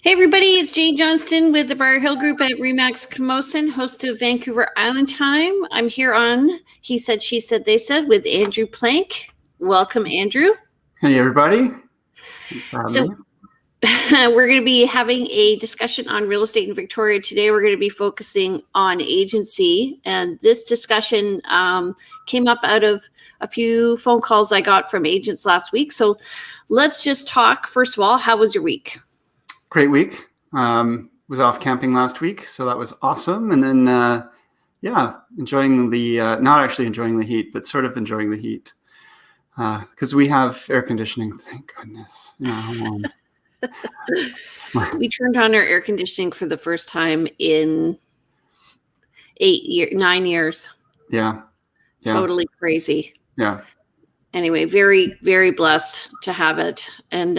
Hey everybody, it's Jane Johnston with the BriarHillGroup at REMAX Camosun, host of Vancouver Island Time. I'm here on He Said, She Said, They Said with Andrew Plank. Welcome, Andrew. Hey everybody. So we're going to be having a discussion on real estate in Victoria. Today we're going to be focusing on agency, and this discussion came up out of a few phone calls I got from agents last week. So let's just talk. First of all, how was your week? Great week. Was off camping last week, so that was awesome. And then, enjoying the, not actually enjoying the heat, but sort of enjoying the heat. Because we have air conditioning, thank goodness. We turned on our air conditioning for the first time in 9 years. Yeah. Totally crazy. Yeah. Anyway, very, very blessed to have it. And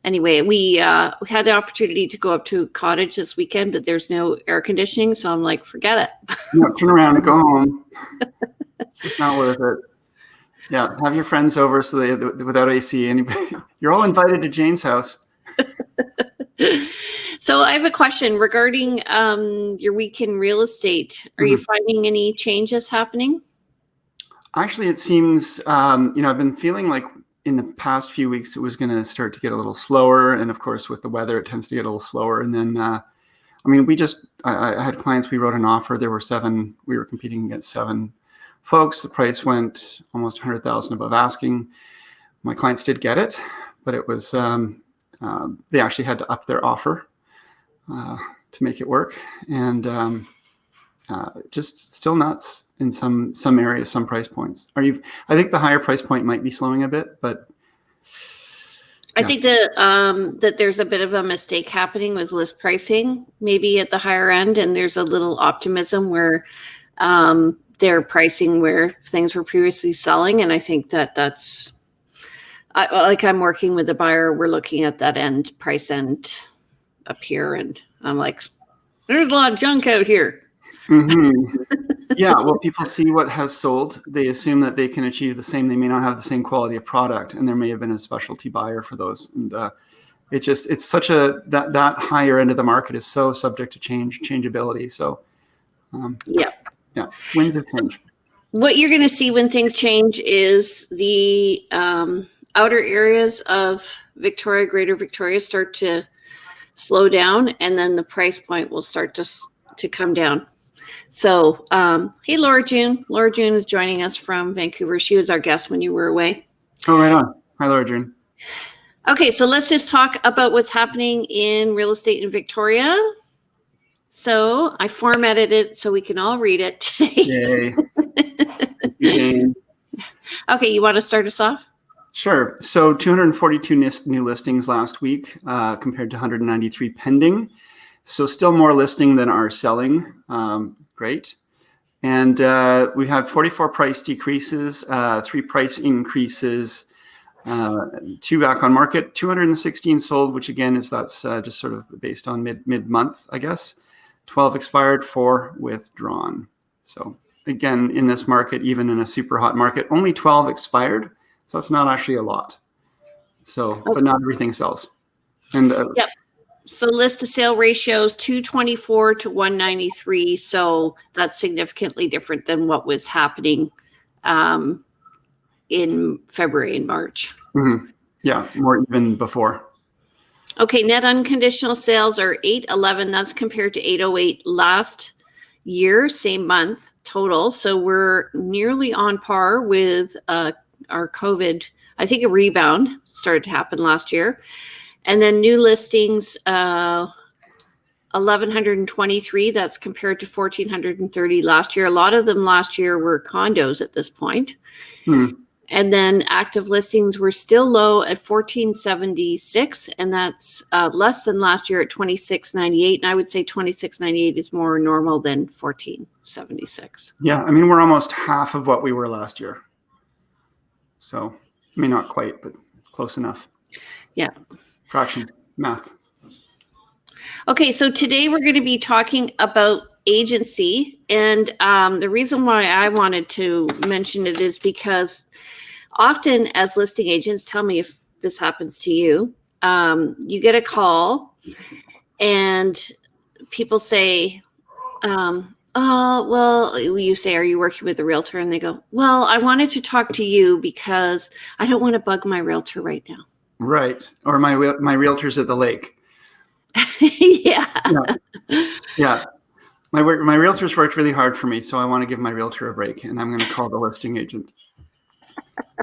anyway, we had the opportunity to go up to a cottage this weekend, but there's no air conditioning. So I'm like, forget it. No, turn around and go home. It's just not worth it. Yeah, have your friends over so they without AC. Anybody, you're all invited to Jane's house. So I have a question regarding your week in real estate. Are you finding any changes happening? Actually, it seems, I've been feeling like in the past few weeks, it was going to start to get a little slower. And of course, with the weather, it tends to get a little slower. And then, I had clients, we wrote an offer. There were 7, we were competing against 7 folks. The price went almost 100,000 above asking. My clients did get it, but it was, they actually had to up their offer to make it work. And just still nuts in some areas, some price points. I think the higher price point might be slowing a bit, but I think that there's a bit of a mistake happening with list pricing, maybe at the higher end, and there's a little optimism where they're pricing where things were previously selling. And I think that's I'm working with a buyer. We're looking at that price end up here. And I'm like, there's a lot of junk out here. Mm-hmm. Yeah. Well, people see what has sold. They assume that they can achieve the same. They may not have the same quality of product, and there may have been a specialty buyer for those. And it's such that higher end of the market is so subject to changeability. So, yeah, winds of change. What you're going to see when things change is the outer areas of Victoria, Greater Victoria, start to slow down, and then the price point will start to come down. So, hey, Laura June. Laura June is joining us from Vancouver. She was our guest when you were away. Oh, right on. Hi, Laura June. Okay, so let's just talk about what's happening in real estate in Victoria. So I formatted it so we can all read it today. Yay. Okay, you want to start us off? Sure. So 242 new listings last week compared to 193 pending. So still more listing than are selling. Great. And we had 44 price decreases, 3 price increases, 2 back on market, 216 sold, which again that's just sort of based on mid-month, I guess. 12 expired, 4 withdrawn. So again, in this market, even in a super hot market, only 12 expired. So that's not actually a lot. So, but not everything sells. And yep. So list to sale ratios 224 to 193. So that's significantly different than what was happening in February and March. Mm-hmm. Yeah, more even before. Okay, net unconditional sales are 811. That's compared to 808 last year, same month total. So we're nearly on par with our COVID. I think a rebound started to happen last year. And then new listings, 1,123. That's compared to 1,430 last year. A lot of them last year were condos at this point. And then active listings were still low at 1,476, and that's less than last year at 2,698. And I would say 2,698 is more normal than 1,476. Yeah, I mean, we're almost half of what we were last year. So, I mean, not quite, but close enough. Yeah. Fraction, math. Okay, so today we're going to be talking about agency. And the reason why I wanted to mention it is because often as listing agents, tell me if this happens to you, you get a call And people say, oh, well, you say, are you working with a realtor? And they go, well, I wanted to talk to you because I don't want to bug my realtor right now. Right. Or my realtor's at the lake. Yeah. Yeah. My realtor's worked really hard for me, so I want to give my realtor a break, and I'm going to call the listing agent.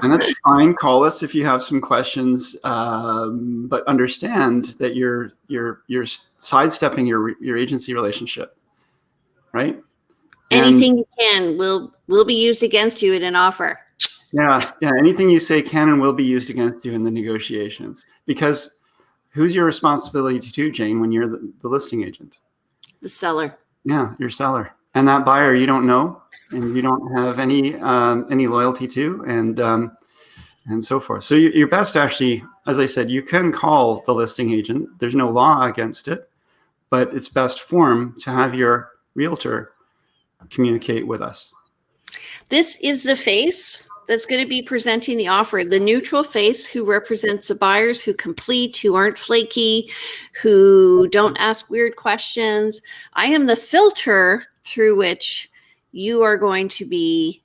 And that's fine. Call us if you have some questions, but understand that you're sidestepping your agency relationship, right? Anything you can will be used against you in an offer. Yeah. Anything you say can and will be used against you in the negotiations. Because who's your responsibility to, Jane, when you're the listing agent? The seller. Yeah, your seller. And that buyer you don't know, and you don't have any loyalty to, and so forth. So you're best, actually, as I said, you can call the listing agent. There's no law against it, but it's best form to have your realtor communicate with us. This is the face that's going to be presenting the offer, the neutral face who represents the buyers who complete, who aren't flaky, who don't ask weird questions. I am the filter through which you are going to be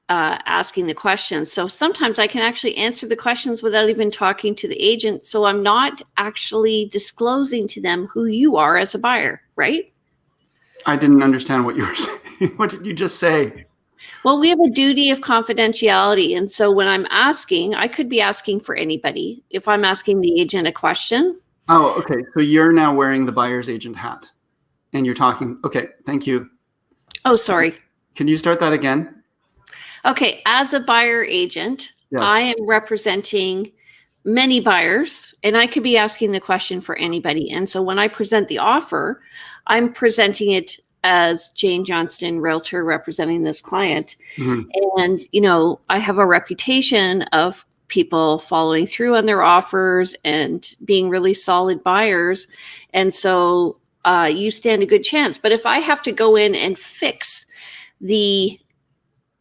asking the questions. So sometimes I can actually answer the questions without even talking to the agent. So I'm not actually disclosing to them who you are as a buyer, right? I didn't understand what you were saying. What did you just say? Well, we have a duty of confidentiality. And so when I'm asking, I could be asking for anybody. If I'm asking the agent a question. Oh, okay. So you're now wearing the buyer's agent hat and you're talking. Okay. Thank you. Oh, sorry. Can you start that again? Okay. As a buyer agent, yes. I am representing many buyers, and I could be asking the question for anybody. And so when I present the offer, I'm presenting it as Jane Johnston, realtor representing this client. Mm-hmm. And, you know, I have a reputation of people following through on their offers and being really solid buyers. And so you stand a good chance. But if I have to go in and fix the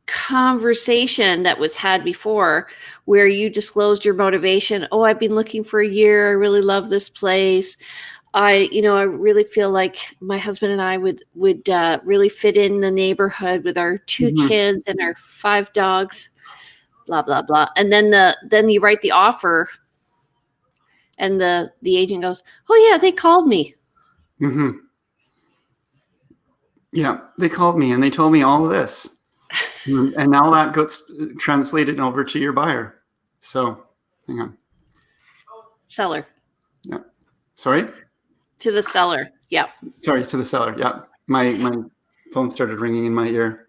conversation that was had before where you disclosed your motivation, oh, I've been looking for a year, I really love this place, I really feel like my husband and I would really fit in the neighborhood with our 2 mm-hmm. kids and our 5 dogs, blah blah blah. And then you write the offer and the agent goes, oh yeah, they called me. Mm-hmm. Yeah, they called me and they told me all of this. And now that gets translated over to your buyer. So hang on. Seller. Yeah. Sorry? To the seller. Yeah. Sorry, to the seller. Yeah. My phone started ringing in my ear.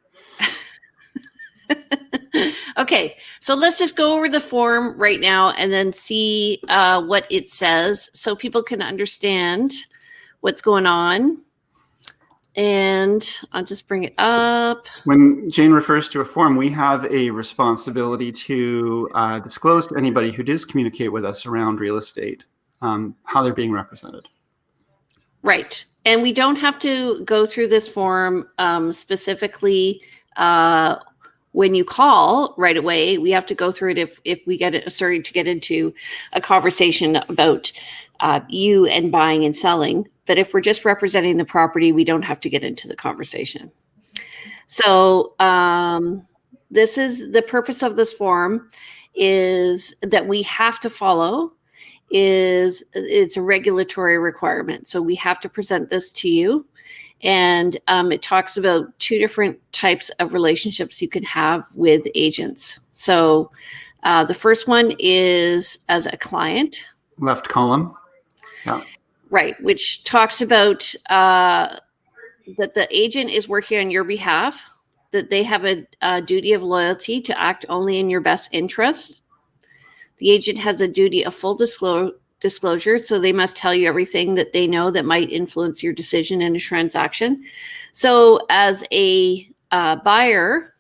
Okay. So let's just go over the form right now and then see what it says so people can understand what's going on. And I'll just bring it up. When Jane refers to a form, we have a responsibility to disclose to anybody who does communicate with us around real estate, how they're being represented. Right. And we don't have to go through this form specifically when you call right away. We have to go through it if we starting to get into a conversation about you and buying and selling. But if we're just representing the property, we don't have to get into the conversation. So this is the purpose of this form is that we have to follow it's a regulatory requirement. So we have to present this to you. And it talks about 2 different types of relationships you can have with agents. So the first one is as a client. Left column. Yeah. Right, which talks about that the agent is working on your behalf, that they have a duty of loyalty to act only in your best interest. The agent has a duty of full disclosure, so they must tell you everything that they know that might influence your decision in a transaction. So as a buyer,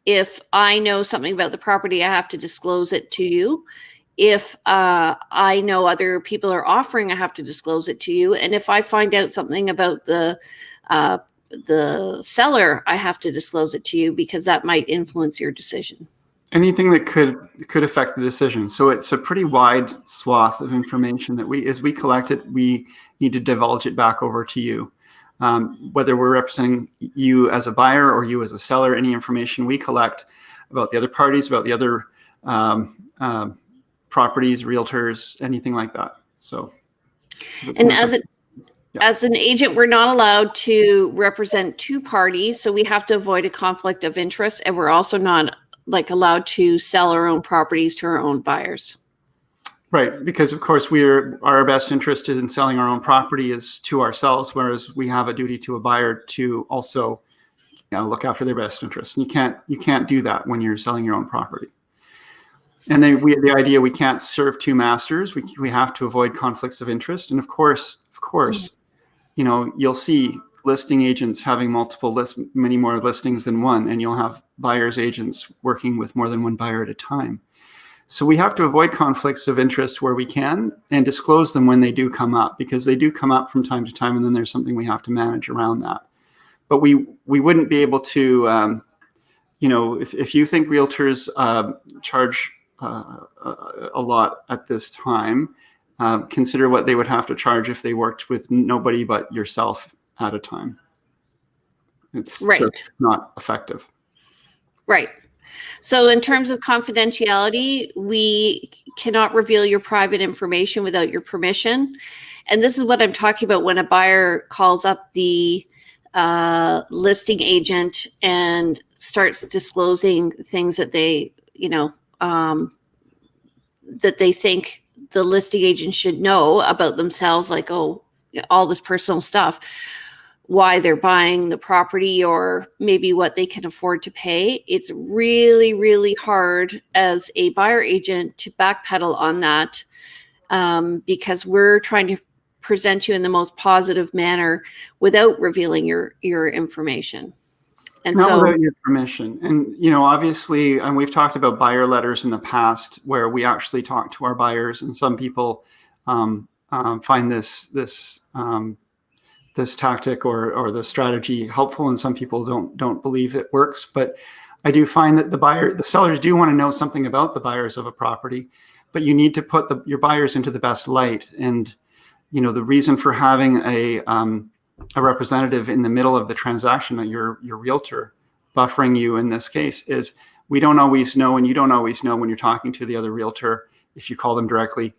if I know something about the property, I have to disclose it to you. If I know other people are offering, I have to disclose it to you. And if I find out something about the seller, I have to disclose it to you because that might influence your decision. Anything that could affect the decision. So it's a pretty wide swath of information that as we collect it, we need to divulge it back over to you. Whether we're representing you as a buyer or you as a seller, any information we collect about the other parties, about the other properties, realtors, anything like that. So, and as an agent, we're not allowed to represent two parties, so we have to avoid a conflict of interest, and we're also not allowed to sell our own properties to our own buyers. Right, because of course our best interest in selling our own property is to ourselves, whereas we have a duty to a buyer to also look after their best interests. And you can't do that when you're selling your own property. And then the idea we can't serve two masters. We have to avoid conflicts of interest. And of course, you'll see listing agents having many more listings than one, and you'll have buyer's agents working with more than one buyer at a time. So we have to avoid conflicts of interest where we can and disclose them when they do come up, because they do come up from time to time, and then there's something we have to manage around that. But we wouldn't be able to, if you think realtors charge a lot at this time, consider what they would have to charge if they worked with nobody but yourself at a time. It's right. Just not effective. Right. So in terms of confidentiality, we cannot reveal your private information without your permission. And this is what I'm talking about when a buyer calls up the listing agent and starts disclosing things that they, that they think the listing agent should know about themselves, like, oh, all this personal stuff, why they're buying the property, or maybe what they can afford to pay. It's really, really hard as a buyer agent to backpedal on that, because we're trying to present you in the most positive manner without revealing your information. And not without your permission. And, obviously, and we've talked about buyer letters in the past where we actually talk to our buyers, and some people find this tactic or the strategy helpful, and some people don't believe it works. But I do find that the sellers do want to know something about the buyers of a property, but you need to put your buyers into the best light. And the reason for having a representative in the middle of the transaction, your realtor buffering you in this case, is we don't always know, and you don't always know when you're talking to the other realtor. If you call them directly,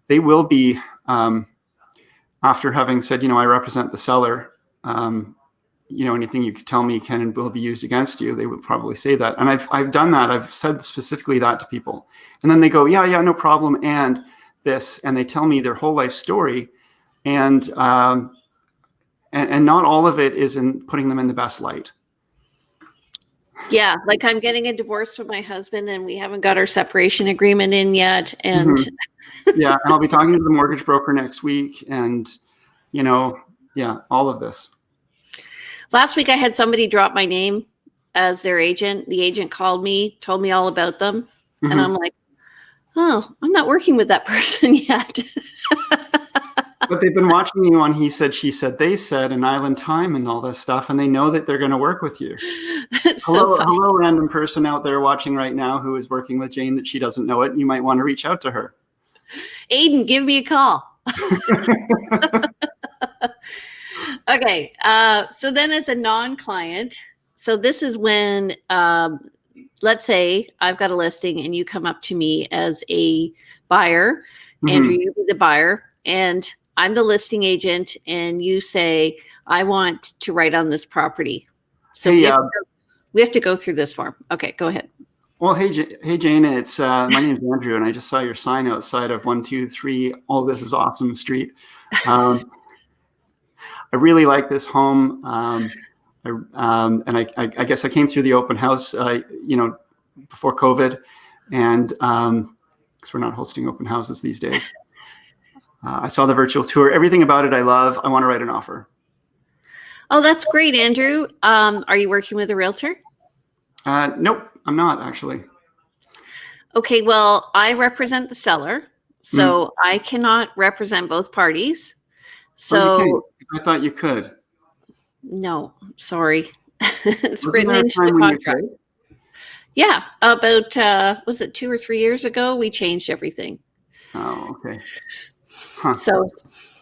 they will be, after having said, I represent the seller, anything you could tell me can and will be used against you, they would probably say that. And I've done that. I've said specifically that to people. And then they go, yeah, no problem. And this, and they tell me their whole life story. And not all of it is in putting them in the best light. Yeah, like I'm getting a divorce from my husband, and we haven't got our separation agreement in yet. And yeah, and I'll be talking to the mortgage broker next week, and all of this. Last week I had somebody drop my name as their agent. The agent called me, told me all about them, and I'm like, oh, I'm not working with that person yet. But they've been watching you on He Said, She Said, They Said, and Island Time and all this stuff, and they know that they're going to work with you. Hello, random person out there watching right now who is working with Jane that she doesn't know it. You might want to reach out to her. Aiden, give me a call. Okay. So then as a non-client, so this is when, let's say I've got a listing and you come up to me as a buyer, Andrew, you be the buyer, and I'm the listing agent, and you say, I want to write on this property. So we have to go through this form. Okay, go ahead. Well, hey Jane, it's my name's Andrew, and I just saw your sign outside of 123. All this is awesome street. I really like this home. And I guess I came through the open house, before COVID, and because we're not hosting open houses these days. I saw the virtual tour. Everything about it I love. I want to write an offer. Oh, that's great, Andrew. Are you working with a realtor? Nope, I'm not actually. Okay, well, I represent the seller, so I cannot represent both parties. So I thought you could. No, sorry. It's written into the contract. Yeah, about was it 2 or 3 years ago? We changed everything. Oh, okay. Huh. So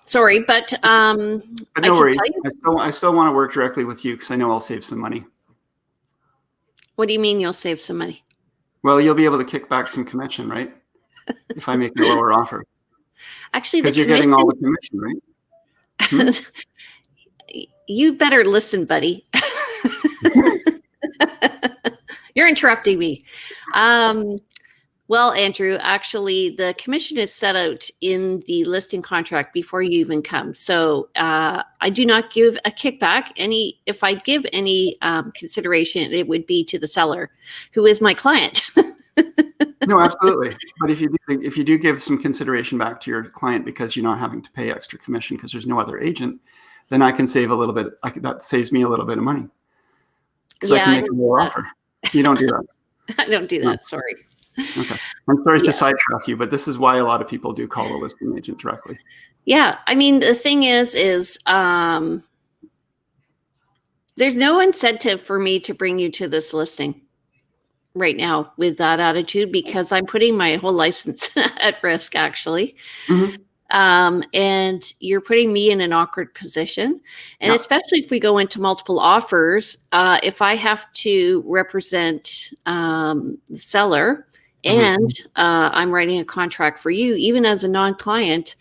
sorry, but But I no can worries. tell you. I still want to work directly with you because I know I'll save some money. What do you mean you'll save some money? Well, you'll be able to kick back some commission, right? If I make a lower offer, Actually, the because you're getting all the commission. commission, right? Hmm? You better listen, buddy. You're interrupting me. Well, Andrew, actually, the commission is set out in the listing contract before you even come. So I do not give a kickback. If I give any consideration, it would be to the seller, who is my client. No, absolutely. But if you do give some consideration back to your client because you're not having to pay extra commission because there's no other agent, then I can save a little bit. That saves me a little bit of money because I Yeah, can I make a don't do lower that. offer. You don't do that. I don't do No. that. Sorry. Okay. I'm sorry to Yeah. sidetrack you, but this is why a lot of people do call a listing agent directly. Yeah. I mean, the thing is there's no incentive for me to bring you to this listing right now with that attitude because I'm putting my whole license at risk, actually. Mm-hmm. And you're putting me in an awkward position. And Yeah. especially if we go into multiple offers, if I have to represent the seller and I'm writing a contract for you, even as a non-client,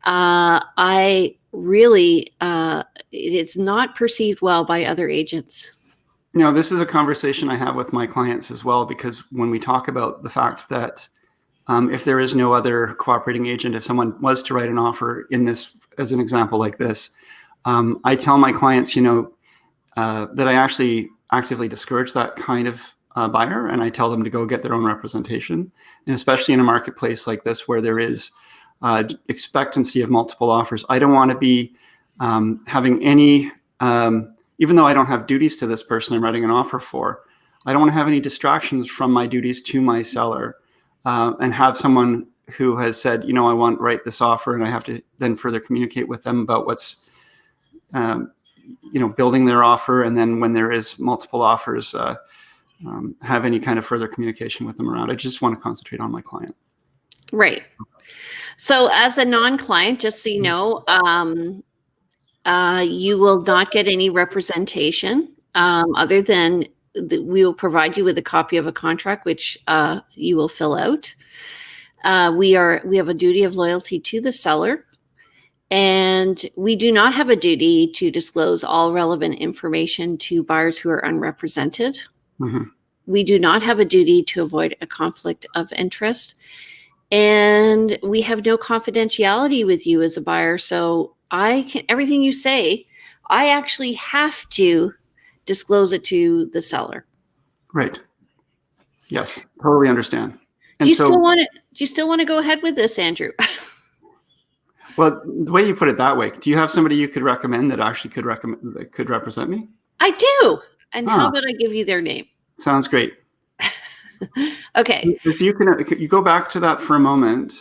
I really, it's not perceived well by other agents. No, this is a conversation I have with my clients as well, because when we talk about the fact that if there is no other cooperating agent, if someone was to write an offer in this, as an example like this, I tell my clients, that I actually actively discourage that kind of buyer, and I tell them to go get their own representation. And especially in a marketplace like this where there is expectancy of multiple offers, I don't want to be having any, even though I don't have duties to this person I'm writing an offer for, I don't want to have any distractions from my duties to my seller. And have someone who has said, I want to write this offer, and I have to then further communicate with them about what's, building their offer. And then when there is multiple offers, have any kind of further communication with them around. I just want to concentrate on my client. Right. So as a non-client, just so you know, you will not get any representation other than we will provide you with a copy of a contract, which you will fill out. We have a duty of loyalty to the seller, and we do not have a duty to disclose all relevant information to buyers who are unrepresented. Mm-hmm. We do not have a duty to avoid a conflict of interest, and we have no confidentiality with you as a buyer. So everything you say, I actually have to disclose it to the seller. Right. Yes, totally understand. And Do you still want to go ahead with this, Andrew? Well, the way you put it that way, do you have somebody you could recommend that actually could represent me? I do. And how about I give you their name? Sounds great. Okay. As you go back to that for a moment.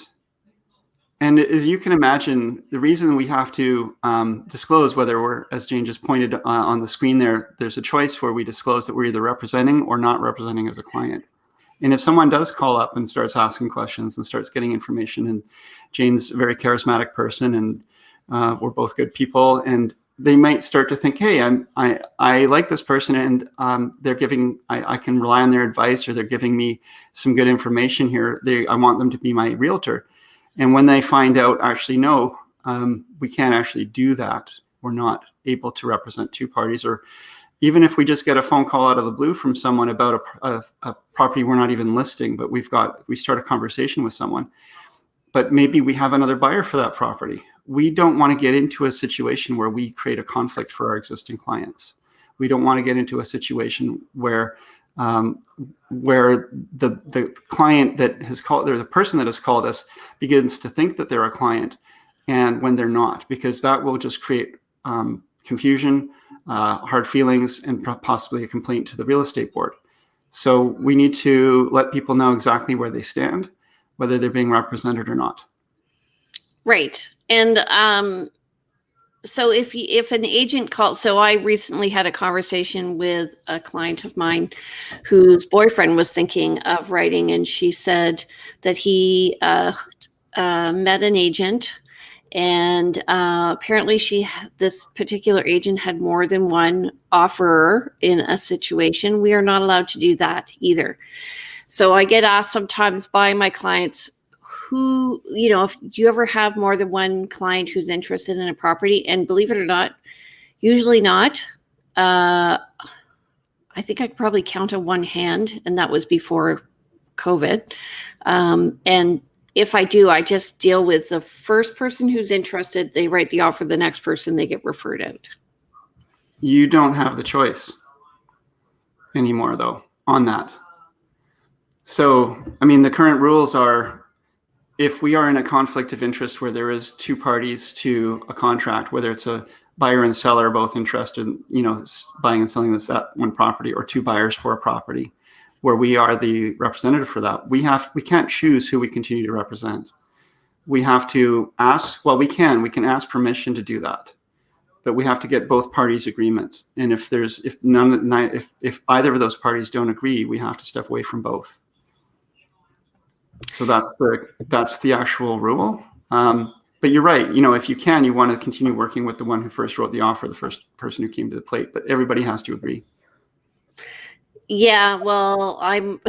And as you can imagine, the reason we have to disclose whether we're, as Jane just pointed on the screen there's a choice where we disclose that we're either representing or not representing as a client. And if someone does call up and starts asking questions and starts getting information, and Jane's a very charismatic person, and we're both good people, and they might start to think, hey, I like this person, and I can rely on their advice, or they're giving me some good information here. I want them to be my realtor. And when they find out, actually, no, we can't actually do that. We're not able to represent two parties. Or even if we just get a phone call out of the blue from someone about a property we're not even listing, but we start a conversation with someone, but maybe we have another buyer for that property. We don't want to get into a situation where we create a conflict for our existing clients. We don't want to get into a situation where the client that has called, or the person that has called us, begins to think that they're a client, and when they're not, because that will just create confusion, hard feelings, and possibly a complaint to the real estate board. So we need to let people know exactly where they stand, whether they're being represented or not. Right. And So if an agent calls, so I recently had a conversation with a client of mine whose boyfriend was thinking of writing, and she said that he met an agent, and apparently this particular agent had more than one offerer in a situation. We are not allowed to do that either. So I get asked sometimes by my clients, who, if you ever have more than one client who's interested in a property, and believe it or not, usually not. I think I could probably count on one hand, and that was before COVID. And if I do, I just deal with the first person who's interested. They write the offer. The next person, they get referred out. You don't have the choice anymore, though, on that. So, I mean, the current rules are, if we are in a conflict of interest where there is two parties to a contract, whether it's a buyer and seller both interested in, buying and selling that one property, or two buyers for a property, where we are the representative for that, we can't choose who we continue to represent. We have to ask, well, we can ask permission to do that, but we have to get both parties' agreement. And if either of those parties don't agree, we have to step away from both. So that's the actual rule. But you're right. If you can, you want to continue working with the one who first wrote the offer, the first person who came to the plate. But everybody has to agree. Yeah. Well, I'm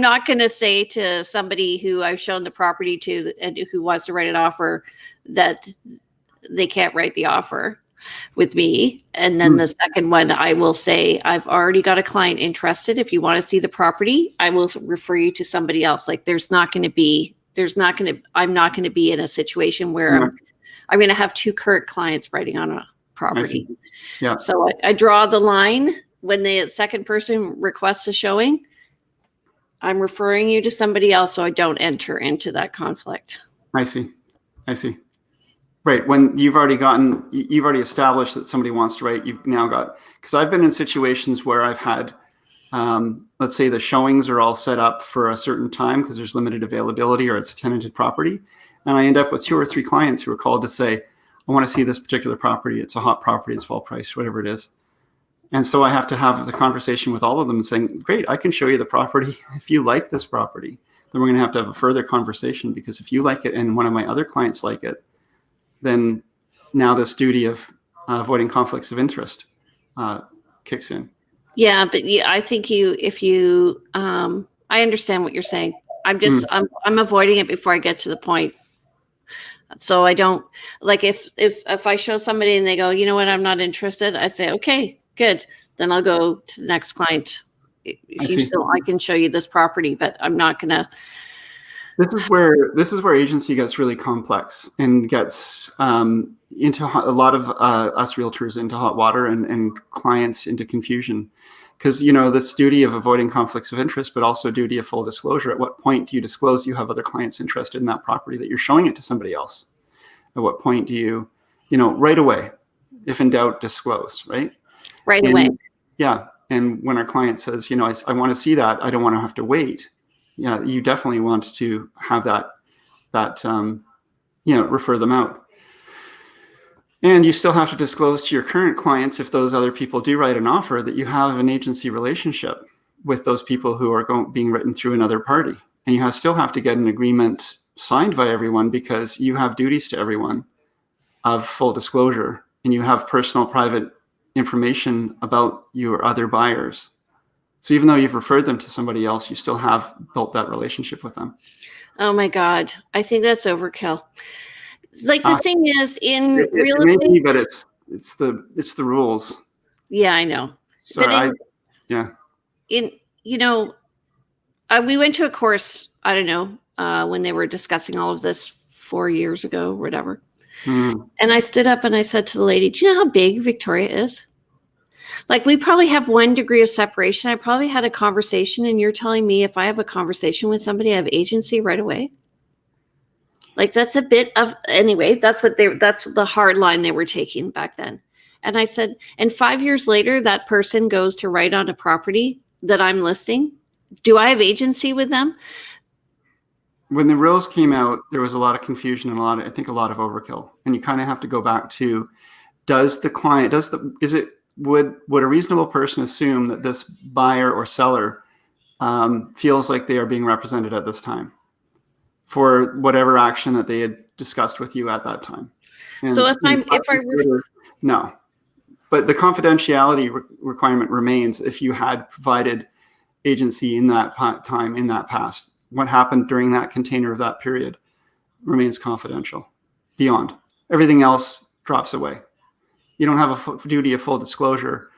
not gonna say to somebody who I've shown the property to and who wants to write an offer that they can't write the offer with me. And then the second one, I will say, I've already got a client interested. If you want to see the property, I will refer you to somebody else. Like I'm not going to be in a situation where I'm going to have two current clients writing on a property. Yeah. So I draw the line when the second person requests a showing. I'm referring you to somebody else, so I don't enter into that conflict. I see. Right. When you've already established that somebody wants to write, you've now got, because I've been in situations where I've had, let's say the showings are all set up for a certain time because there's limited availability or it's a tenanted property. And I end up with 2 or 3 clients who are called to say, I want to see this particular property. It's a hot property. It's full price, whatever it is. And so I have to have the conversation with all of them saying, great, I can show you the property. If you like this property, then we're going to have a further conversation, because if you like it and one of my other clients like it, then now this duty of avoiding conflicts of interest kicks in. Yeah, but I think I understand what you're saying. I'm avoiding it before I get to the point. So I don't, like, if I show somebody and they go, you know what, I'm not interested, I say, okay, good. Then I'll go to the next client. I can show you this property, but I'm not gonna. This is where agency gets really complex and gets into a lot of us realtors into hot water and clients into confusion. Because, this duty of avoiding conflicts of interest, but also duty of full disclosure. At what point do you disclose you have other clients interested in that property, that you're showing it to somebody else? At what point do you, right away, if in doubt, disclose, right? Right away. Yeah. And when our client says, I want to see that, I don't want to have to wait. Yeah, you definitely want to have that refer them out. And you still have to disclose to your current clients, if those other people do write an offer, that you have an agency relationship with those people who are being written through another party. And you still have to get an agreement signed by everyone, because you have duties to everyone of full disclosure, and you have personal private information about your other buyers. So even though you've referred them to somebody else, you still have built that relationship with them. Oh my God. I think that's overkill. Like, the thing is, in real estate, maybe, but it's the rules. Yeah, I know. So we went to a course, I don't know, when they were discussing all of this 4 years ago, or whatever. And I stood up and I said to the lady, do you know how big Victoria is? Like, we probably have 1 degree of separation. I probably had a conversation, and you're telling me if I have a conversation with somebody, I have agency right away. Like, that's a bit of, anyway, that's the hard line they were taking back then. And I said, and 5 years later, that person goes to write on a property that I'm listing. Do I have agency with them? when the rules came out, there was a lot of confusion and I think a lot of overkill. And you kind of have to go back to, would a reasonable person assume that this buyer or seller feels like they are being represented at this time for whatever action that they had discussed with you at that time? And So no, but the confidentiality requirement remains if you had provided agency in that time, in that past. What happened during that container of that period remains confidential. Beyond everything else drops away. You don't have a duty of full disclosure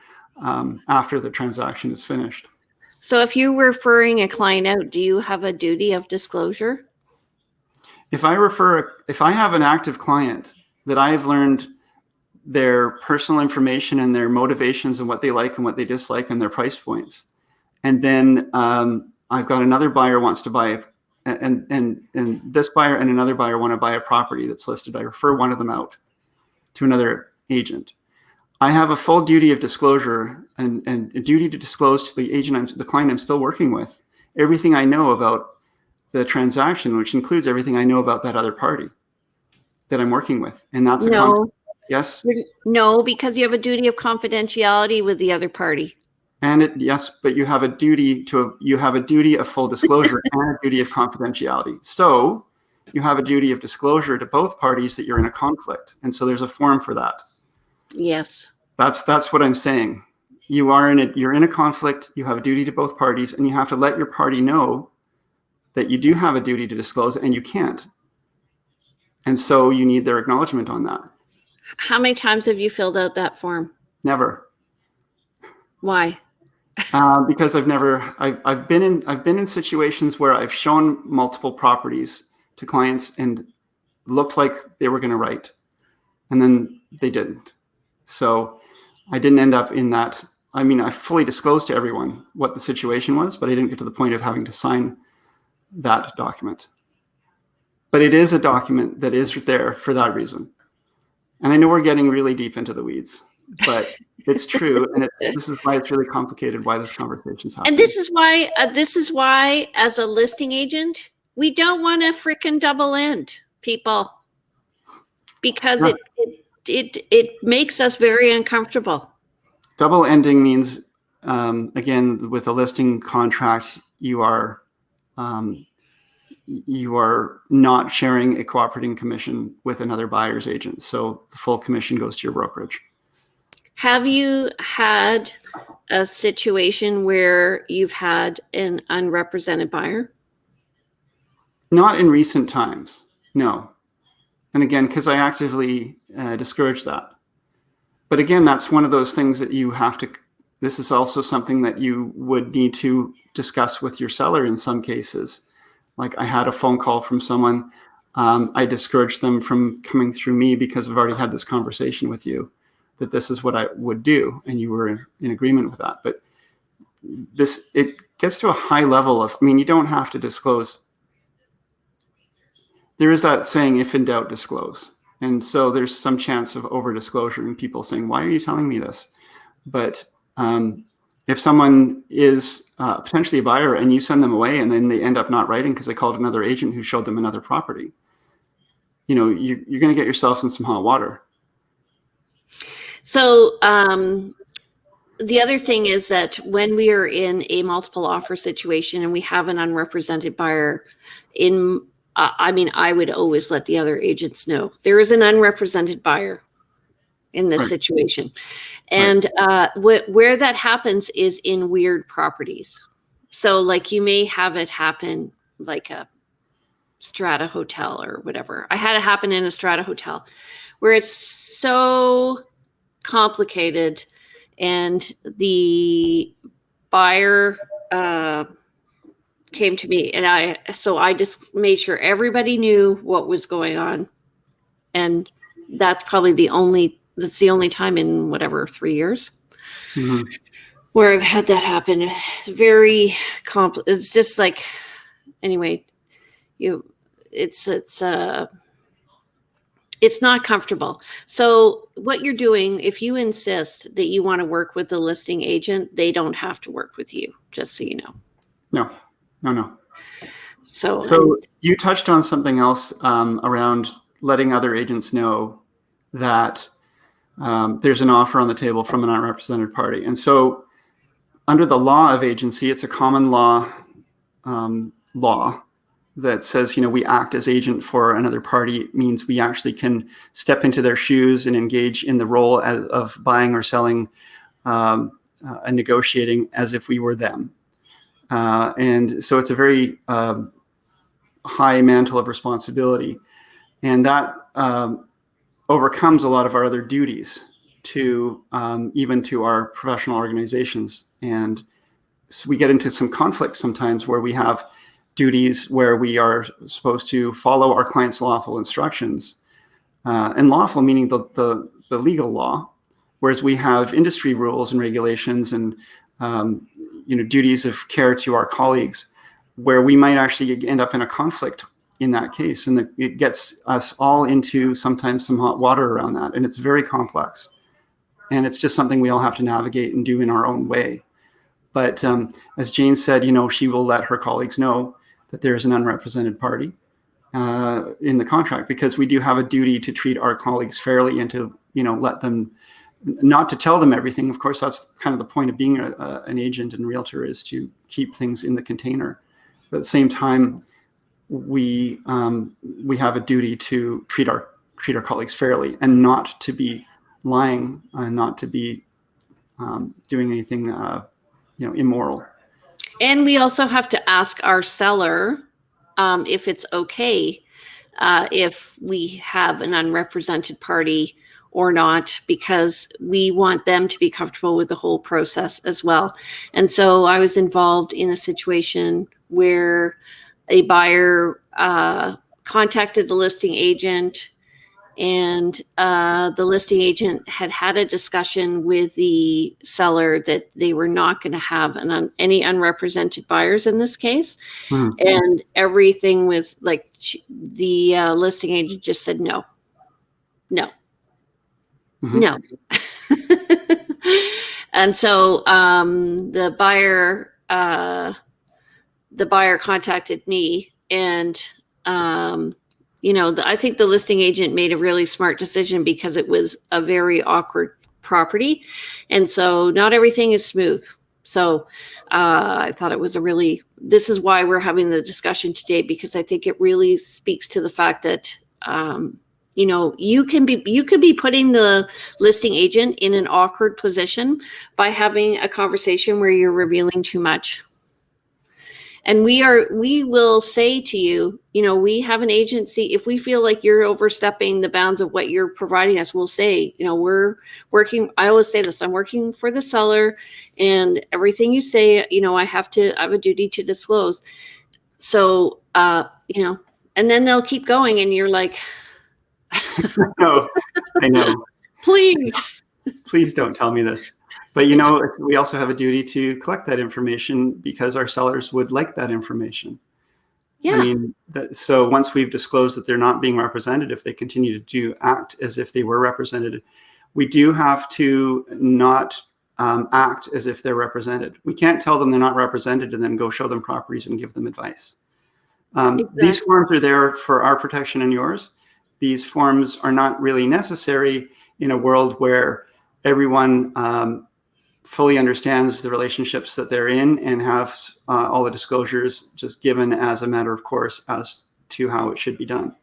after the transaction is finished. So if you were referring a client out, do you have a duty of disclosure? If I have an active client that I've learned their personal information and their motivations and what they like and what they dislike and their price points, and then I've got another buyer wants to buy, and this buyer and another buyer want to buy a property that's listed. I refer one of them out to another agent. I have a full duty of disclosure and a duty to disclose to the agent, the client I'm still working with, everything I know about the transaction, which includes everything I know about that other party that I'm working with. And that's yes. No, because you have a duty of confidentiality with the other party. And yes, but you have a duty of full disclosure and a duty of confidentiality. So you have a duty of disclosure to both parties that you're in a conflict. And so there's a form for that. Yes. That's what I'm saying. You're in a conflict, you have a duty to both parties, and you have to let your party know that you do have a duty to disclose and you can't. And so you need their acknowledgement on that. How many times have you filled out that form? Never. Why? Because I've been in situations where I've shown multiple properties to clients and looked like they were going to write, and then they didn't. So I didn't end up in that. I mean, I fully disclosed to everyone what the situation was, but I didn't get to the point of having to sign that document. But it is a document that is there for that reason. And I know we're getting really deep into the weeds, but it's true. And this is why it's really complicated, why this conversation's happening. And this is why, as a listing agent, we don't want to frickin' double end people, because it makes us very uncomfortable. Double ending means, again, with a listing contract, you are not sharing a cooperating commission with another buyer's agent. So the full commission goes to your brokerage. Have you had a situation where you've had an unrepresented buyer? Not in recent times, no. And again, because I actively discourage that. But again, that's one of those things that you have to, this is also something that you would need to discuss with your seller in some cases. Like I had a phone call from someone, I discouraged them from coming through me because I've already had this conversation with you, that this is what I would do. And you were in agreement with that. But it gets to a high level of, I mean, you don't have to disclose. There is that saying, if in doubt, disclose. And so there's some chance of over disclosure and people saying, why are you telling me this? But if someone is potentially a buyer and you send them away and then they end up not writing because they called another agent who showed them another property, you're going to get yourself in some hot water. So the other thing is that when we are in a multiple offer situation and we have an unrepresented buyer, I would always let the other agents know there is an unrepresented buyer in this situation. And where that happens is in weird properties. So like you may have it happen like a strata hotel or whatever. I had it happen in a strata hotel where it's so complicated, and the buyer came to me, and I just made sure everybody knew what was going on. And that's probably the only time in whatever 3 years where I've had that happen. It's very it's just like, anyway, it's not comfortable. So what you're doing, if you insist that you want to work with the listing agent, they don't have to work with you, just so you know. No. So you touched on something else around letting other agents know that there's an offer on the table from an unrepresented party. And so under the law of agency, it's a common law that says, we act as agent for another party. It means we actually can step into their shoes and engage in the role of buying or selling and negotiating as if we were them. And so it's a very high mantle of responsibility. And that overcomes a lot of our other duties to even to our professional organizations. And so we get into some conflicts sometimes where we have duties where we are supposed to follow our client's lawful instructions, and lawful meaning the legal law, whereas we have industry rules and regulations and duties of care to our colleagues, where we might actually end up in a conflict in that case, and it gets us all into sometimes some hot water around that, and it's very complex, and it's just something we all have to navigate and do in our own way. But as Jane said, she will let her colleagues know that there's an unrepresented party in the contract, because we do have a duty to treat our colleagues fairly and to, let them, not to tell them everything. Of course, that's kind of the point of being an agent and realtor, is to keep things in the container. But at the same time, we have a duty to treat our colleagues fairly and not to be lying, not to be doing anything immoral. And we also have to ask our seller if it's okay if we have an unrepresented party or not, because we want them to be comfortable with the whole process as well. And so I was involved in a situation where a buyer contacted the listing agent, and the listing agent had a discussion with the seller that they were not going to have any unrepresented buyers in this case. Mm-hmm. And everything was like, the listing agent just said no. Mm-hmm. No. And so the buyer contacted me, and I think the listing agent made a really smart decision, because it was a very awkward property. And so not everything is smooth. So I thought it was this is why we're having the discussion today, because I think it really speaks to the fact that, you could be putting the listing agent in an awkward position by having a conversation where you're revealing too much. And we will say to you, we have an agency. If we feel like you're overstepping the bounds of what you're providing us, we'll say, we're working. I always say this: I'm working for the seller, and everything you say, I have a duty to disclose. So, and then they'll keep going, and you're like, no, I know. Please don't tell me this. But, we also have a duty to collect that information, because our sellers would like that information. Yeah. I mean, so once we've disclosed that they're not being represented, if they continue to act as if they were represented, we do have to not act as if they're represented. We can't tell them they're not represented and then go show them properties and give them advice. Exactly. These forms are there for our protection and yours. These forms are not really necessary in a world where everyone fully understands the relationships that they're in and have all the disclosures just given as a matter of course as to how it should be done.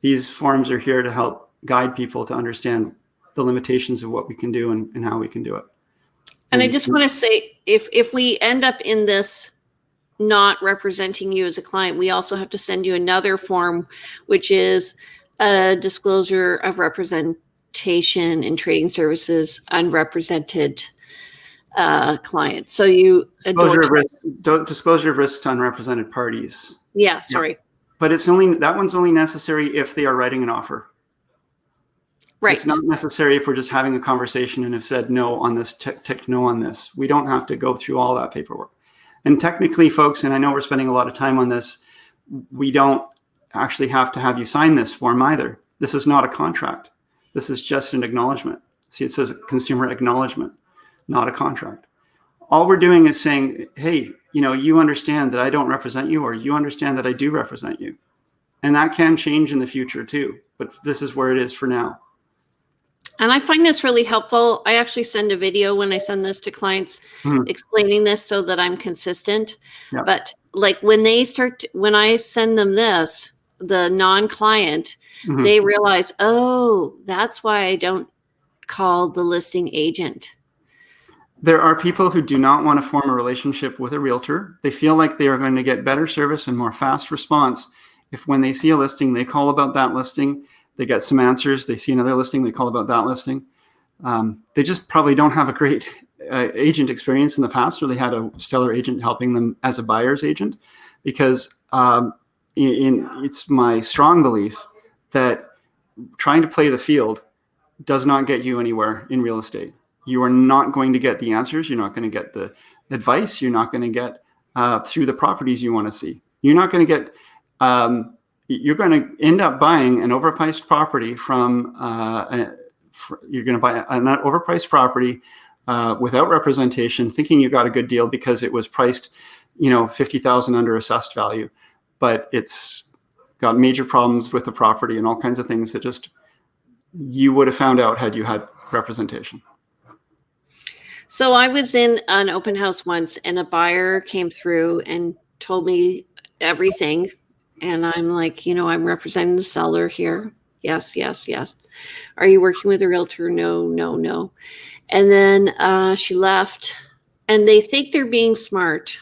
These forms are here to help guide people to understand the limitations of what we can do and how we can do it. And I just want to say, if we end up in this not representing you as a client, we also have to send you another form, which is a disclosure of representation in trading services, unrepresented clients. So disclosure of risks to unrepresented parties. Yeah, sorry. But that one's only necessary if they are writing an offer. Right. It's not necessary if we're just having a conversation and have said no on this, ticked no on this. We don't have to go through all that paperwork. And technically, folks, and I know we're spending a lot of time on this, we don't actually have to have you sign this form either. This is not a contract. This is just an acknowledgement. See, it says consumer acknowledgement, not a contract. all we're doing is saying, hey, you understand that I don't represent you, or you understand that I do represent you. And that can change in the future too, but this is where it is for now. And I find this really helpful. I actually send a video when I send this to clients explaining this so that I'm consistent. Yeah. But like when I send them this, the non-client, they realize, oh, that's why I don't call the listing agent. There are people who do not want to form a relationship with a realtor. They feel like they are going to get better service and more fast response if when they see a listing, they call about that listing. They get some answers. They see another listing, they call about that listing. They just probably don't have a great agent experience in the past, or they had a stellar agent helping them as a buyer's agent, because it's my strong belief that trying to play the field does not get you anywhere in real estate. You are not going to get the answers. You're not going to get the advice. You're not going to get through the properties you want to see. You're not going to get... you're going to end up buying an overpriced property from, you're going to buy an overpriced property without representation, thinking you got a good deal because it was priced, $50,000 under assessed value, but it's got major problems with the property and all kinds of things that just you would have found out had you had representation. So I was in an open house once, and a buyer came through and told me everything. And I'm like, I'm representing the seller here. Yes, yes, yes. Are you working with a realtor? No, no, no. And then she left, and they think they're being smart.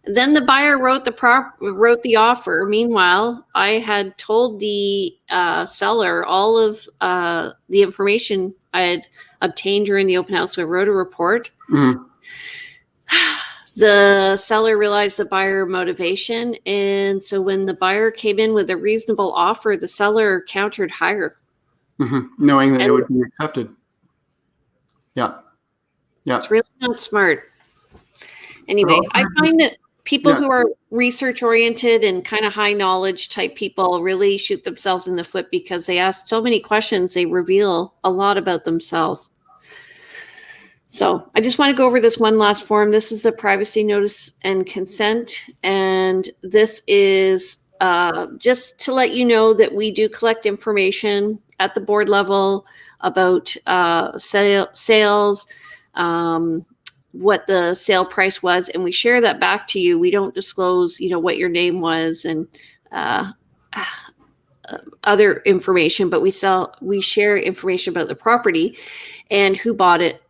And then the buyer wrote the offer. Meanwhile, I had told the seller all of the information I had obtained during the open house. So I wrote a report. The seller realized the buyer motivation. And so when the buyer came in with a reasonable offer, the seller countered higher. Knowing that it would be accepted. Yeah. Yeah. It's really not smart. Anyway, I find that people who are research oriented and kind of high knowledge type people really shoot themselves in the foot because they ask so many questions. They reveal a lot about themselves. So I just want to go over this one last form. This is a privacy notice and consent. And this is just to let you know that we do collect information at the board level about sales, what the sale price was, and we share that back to you. We don't disclose, what your name was and other information, but we share information about the property and who bought it,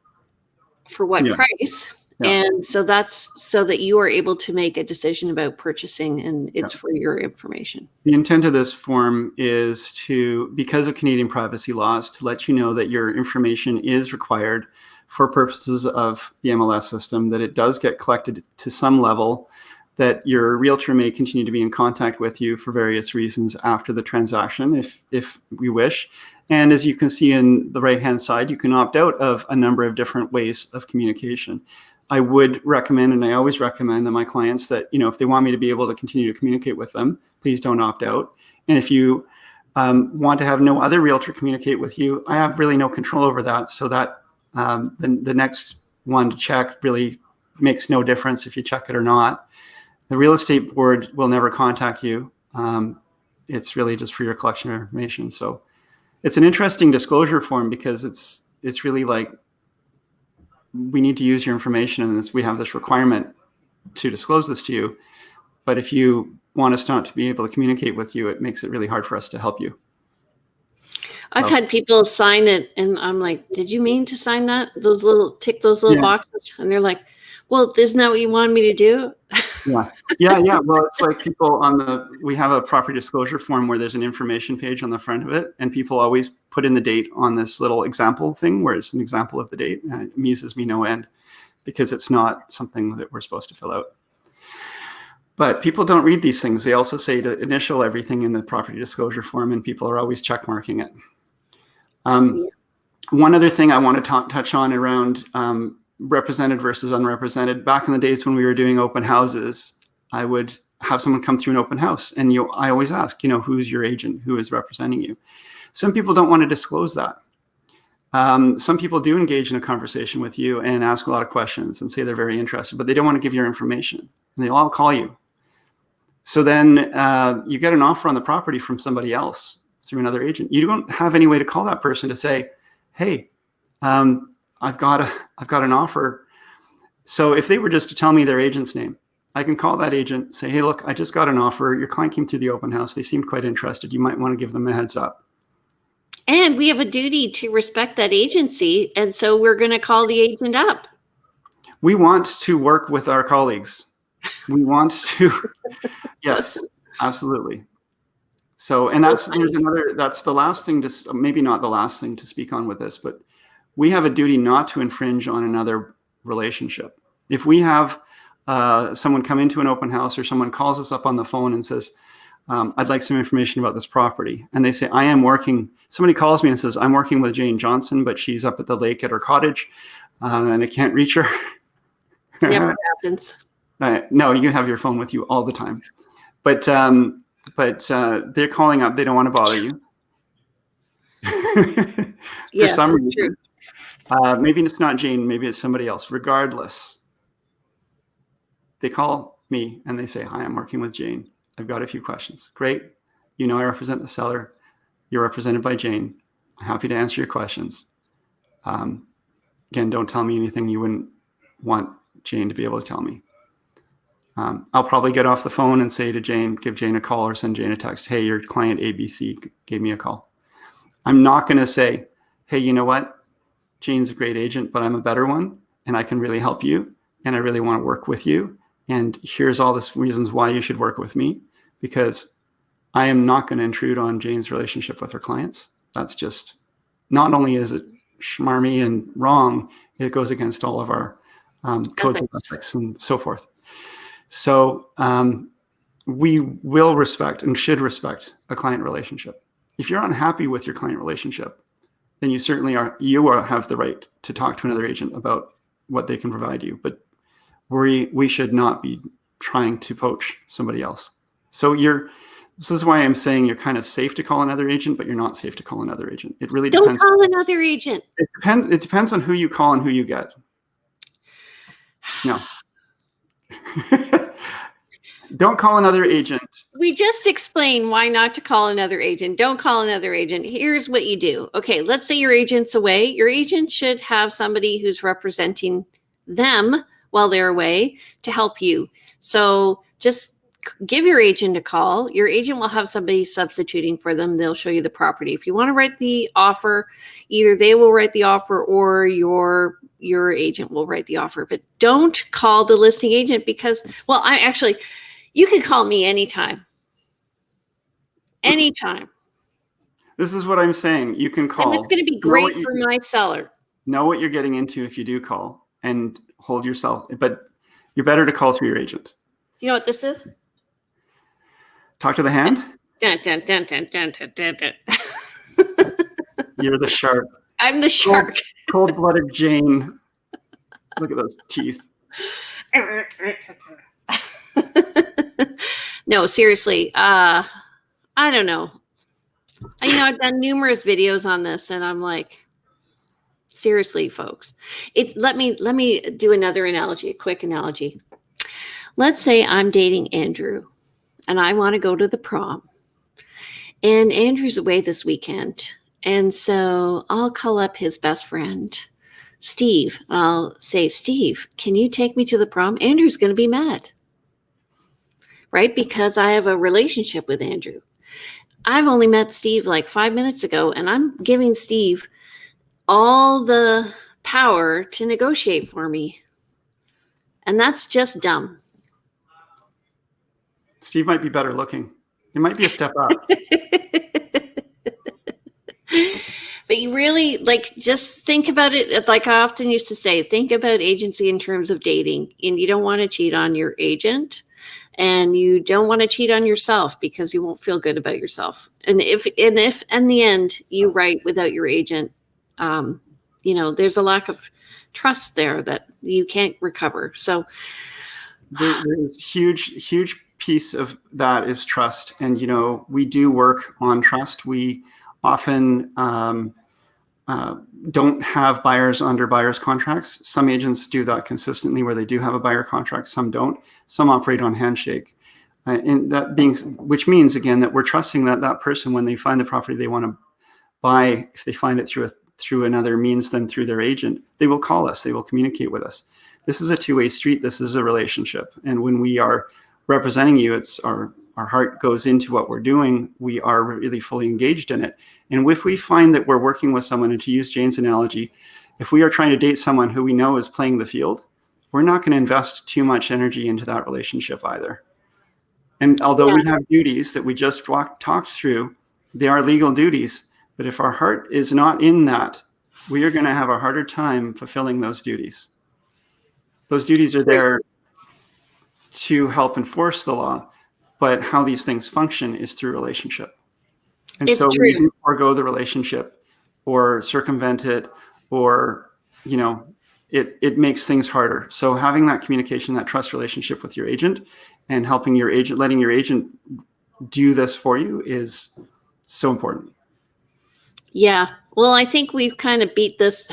for what price. And so that's so that you are able to make a decision about purchasing, and it's for your information. The intent of this form is because of Canadian privacy laws, to let you know that your information is required for purposes of the MLS system, that it does get collected to some level, that your realtor may continue to be in contact with you for various reasons after the transaction, if we wish. And as you can see in the right-hand side, you can opt out of a number of different ways of communication. I would recommend, and I always recommend to my clients that, if they want me to be able to continue to communicate with them, please don't opt out. And if you want to have no other realtor communicate with you, I have really no control over that. So that the next one to check really makes no difference if you check it or not. The real estate board will never contact you. It's really just for your collection of information. So it's an interesting disclosure form because it's really like, we need to use your information, and we have this requirement to disclose this to you. But if you want us not to be able to communicate with you, it makes it really hard for us to help you. I've had people sign it, and I'm like, did you mean to sign that? Tick those little boxes? And they're like, well, isn't that what you wanted me to do? Yeah. Well, it's like people we have a property disclosure form where there's an information page on the front of it, and people always put in the date on this little example thing where it's an example of the date, and it amuses me no end because it's not something that we're supposed to fill out. But people don't read these things. They also say to initial everything in the property disclosure form, and people are always check marking it. One other thing I want to touch on around represented versus unrepresented. Back in the days when we were doing open houses, I would have someone come through an open house, and I always ask, who's your agent, who is representing you? Some people don't want to disclose that. Some people do engage in a conversation with you and ask a lot of questions and say they're very interested, but they don't want to give your information. And they'll all call you. So then you get an offer on the property from somebody else through another agent. You don't have any way to call that person to say, hey, I've got an offer. So if they were just to tell me their agent's name, I can call that agent, say, hey, look, I just got an offer. Your client came through the open house. They seemed quite interested. You might want to give them a heads up. And we have a duty to respect that agency. And so we're going to call the agent up. We want to work with our colleagues. We want to, yes, absolutely. So, and that's the last thing to, maybe not the last thing to speak on with this, but we have a duty not to infringe on another relationship. If we have someone come into an open house, or someone calls us up on the phone and says, I'd like some information about this property. And they say, somebody calls me and says, I'm working with Jane Johnston, but she's up at the lake at her cottage and I can't reach her. Never happens. No, you have your phone with you all the time. But they're calling up. They don't want to bother you. For some reason. Maybe it's not Jane. Maybe it's somebody else. Regardless, they call me and they say, hi, I'm working with Jane. I've got a few questions. Great. You know, I represent the seller. You're represented by Jane. I'm happy to answer your questions. Again, don't tell me anything you wouldn't want Jane to be able to tell me. I'll probably get off the phone and say to Jane, give Jane a call or send Jane a text. Hey, your client ABC gave me a call. I'm not going to say, hey, you know what? Jane's a great agent, but I'm a better one and I can really help you. And I really want to work with you. And here's all the reasons why you should work with me, because I am not going to intrude on Jane's relationship with her clients. That's just, not only is it schmarmy and wrong, it goes against all of our codes of ethics and so forth. So we will respect and should respect a client relationship. If you're unhappy with your client relationship, then you certainly have the right to talk to another agent about what they can provide you. But we should not be trying to poach somebody else. So this is why I'm saying you're kind of safe to call another agent, but you're not safe to call another agent. It really depends. Don't call another agent. It depends on who you call and who you get. No. Don't call another agent. We just explained why not to call another agent. Don't call another agent. Here's what you do. Okay, let's say your agent's away. Your agent should have somebody who's representing them while they're away to help you. So just give your agent a call. Your agent will have somebody substituting for them. They'll show you the property. If you want to write the offer, either they will write the offer or your agent will write the offer. But don't call the listing agent because, well, you can call me anytime. Anytime. This is what I'm saying. You can call. And it's going to be great for my seller. Know what you're getting into if you do call, and hold yourself. But you're better to call through your agent. You know what this is? Talk to the hand? Dun, dun, dun, dun, dun, dun, dun, dun. You're the shark. I'm the shark. Cold-blooded Jane. Look at those teeth. No, seriously. I don't know. I've done numerous videos on this, and I'm like, seriously, folks. Let me do another analogy, a quick analogy. Let's say I'm dating Andrew, and I want to go to the prom. And Andrew's away this weekend. And so I'll call up his best friend, Steve. I'll say, Steve, can you take me to the prom? Andrew's going to be mad. Right? Because I have a relationship with Andrew. I've only met Steve like 5 minutes ago, and I'm giving Steve all the power to negotiate for me. And that's just dumb. Steve might be better looking. It might be a step up. But you really, just think about it. Like I often used to say, think about agency in terms of dating. And you don't want to cheat on your agent. And you don't want to cheat on yourself because you won't feel good about yourself. And if in the end you write without your agent, there's a lack of trust there that you can't recover. So there's huge piece of that is trust. And, we do work on trust. We often don't have buyers under buyer's contracts. Some agents do that consistently where they do have a buyer contract, some don't. Some operate on handshake. Which means, again, that we're trusting that that person, when they find the property they want to buy, if they find it through another means than through their agent, they will call us, they will communicate with us. This is a two-way street. This is a relationship. And when we are representing you, it's our heart goes into what we're doing. We are really fully engaged in it. And if we find that we're working with someone, and to use Jane's analogy, if we are trying to date someone who we know is playing the field, we're not going to invest too much energy into that relationship either. And although we have duties that we just talked through, they are legal duties. But if our heart is not in that, we are going to have a harder time fulfilling those duties. Those duties are there to help enforce the law, but how these things function is through relationship. And so when you forego the relationship or circumvent it, or, it makes things harder. So having that communication, that trust relationship with your agent, and helping your agent, letting your agent do this for you is so important. Yeah. Well, I think we've kind of beat this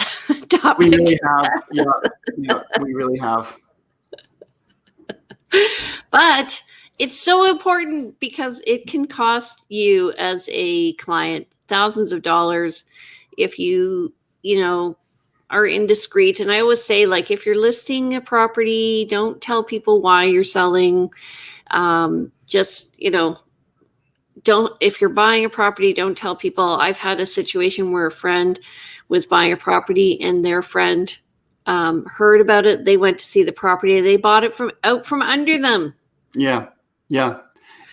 topic. We really have. Yeah, we really have. But it's so important because it can cost you as a client thousands of dollars if you are indiscreet. And I always say, like, if you're listing a property, don't tell people why you're selling. If you're buying a property, don't tell people. I've had a situation where a friend was buying a property and their friend heard about it. They went to see the property and they bought it out from under them. Yeah. Yeah.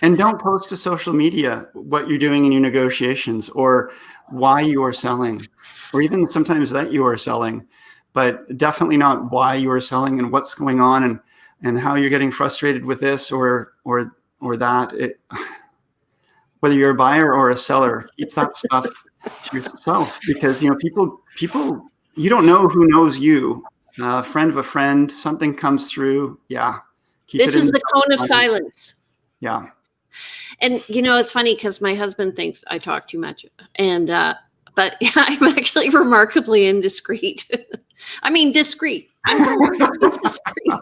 And don't post to social media what you're doing in your negotiations, or why you are selling, or even sometimes that you are selling, but definitely not why you are selling and what's going on and how you're getting frustrated with this or that. Whether you're a buyer or a seller, keep that stuff to yourself, because people you don't know who knows you. Friend of a friend, something comes through. Yeah. This is the cone of silence. Yeah. And it's funny because my husband thinks I talk too much, and but I'm actually remarkably indiscreet. I mean, discreet. I'm remarkably discreet.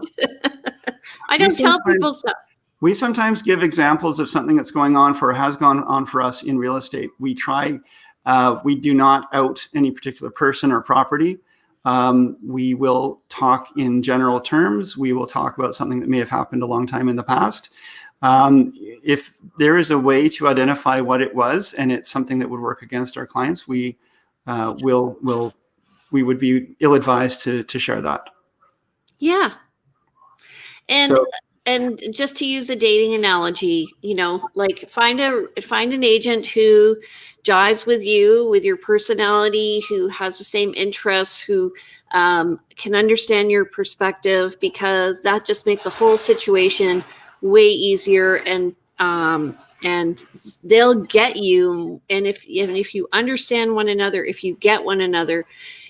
I don't tell people stuff. We sometimes give examples of something that's going on has gone on for us in real estate. We do not out any particular person or property. We will talk in general terms. We will talk about something that may have happened a long time in the past. If there is a way to identify what it was and it's something that would work against our clients, we would be ill-advised to share that. Yeah. And just to use a dating analogy, like find an agent who jives with you, with your personality, who has the same interests, who can understand your perspective, because that just makes the whole situation way easier, and they'll get you. And if you understand one another, if you get one another,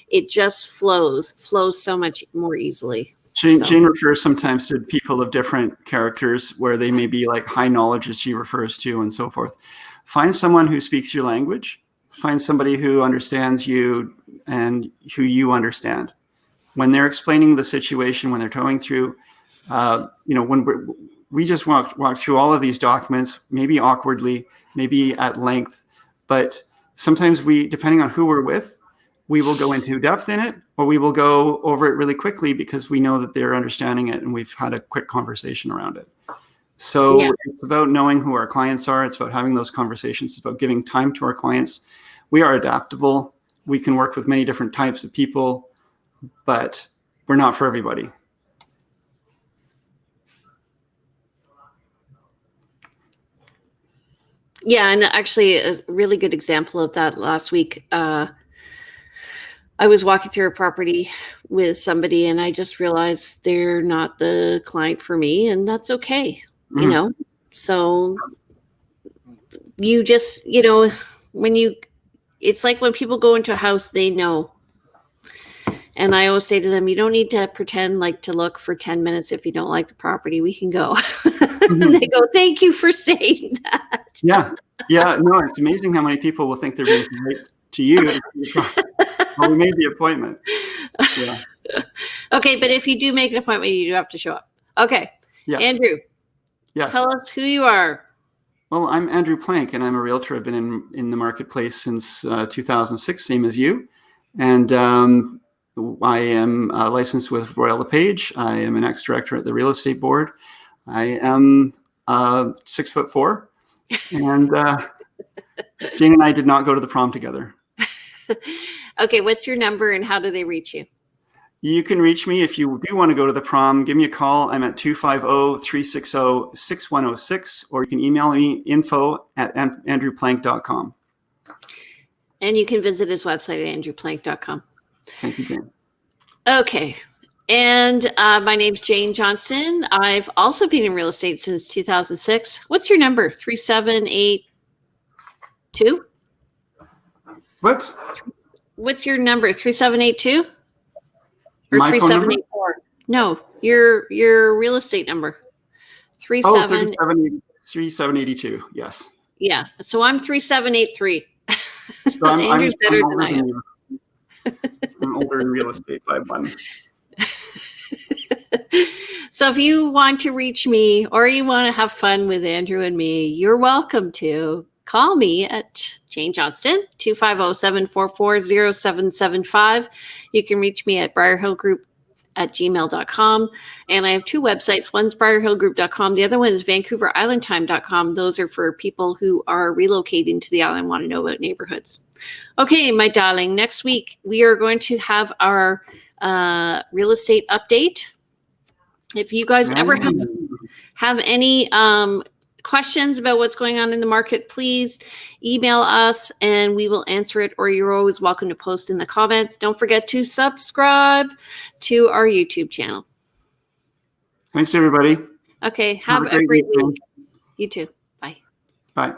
it just flows so much more easily. Jane refers sometimes to people of different characters where they may be like high knowledge, as she refers to, and so forth. Find someone who speaks your language. Find somebody who understands you and who you understand. When they're explaining the situation, when they're going through, when we just walk through all of these documents, maybe awkwardly, maybe at length, but sometimes depending on who we're with, we will go into depth in it, or we will go over it really quickly because we know that they're understanding it and we've had a quick conversation around it. So It's about knowing who our clients are. It's about having those conversations. It's about giving time to our clients. We are adaptable. We can work with many different types of people, but we're not for everybody. Yeah, and actually a really good example of that last week, I was walking through a property with somebody and I just realized they're not the client for me, and that's okay. Mm-hmm. So you just, it's like when people go into a house, they know. And I always say to them, you don't need to pretend like to look for 10 minutes. If you don't like the property, we can go. Mm-hmm. And they go, thank you for saying that. Yeah. No, it's amazing how many people will think they're being polite to you. Well, we made the appointment. Yeah. Okay, but if you do make an appointment, you do have to show up. Okay. Yes. Andrew, Yes. tell us who you are. Well, I'm Andrew Plank, and I'm a realtor. I've been in the marketplace since 2006, same as you. And I am licensed with LePage. I am an ex-director at the Real Estate Board. I am 6'4", and Jane and I did not go to the prom together. Okay, what's your number and how do they reach you? You can reach me if you do want to go to the prom. Give me a call. I'm at 250-360-6106, or you can email me info@andrewplank.com. And you can visit his website at andrewplank.com. Thank you, Jane. Okay. And my name's Jane Johnston. I've also been in real estate since 2006. What's your number? 3782? What? What's your number? 3782? Or My phone number? 3784? No, your real estate number. 3782. Yes. Yeah. So I'm 3783. So Andrew's better than I am. I'm older in real estate by one. So if you want to reach me or you want to have fun with Andrew and me, you're welcome to call me at Jane Johnston, 250-744-0775. You can reach me at BriarHillGroup@gmail.com. And I have two websites. One's BriarHillGroup.com. The other one is VancouverIslandTime.com. Those are for people who are relocating to the island and want to know about neighborhoods. Okay, my darling, next week we are going to have our real estate update. If you guys ever have any questions about what's going on in the market, please email us and we will answer it, or you're always welcome to post in the comments. Don't forget to subscribe to our YouTube channel. Thanks, everybody. Okay, have a great week. You too. Bye. Bye.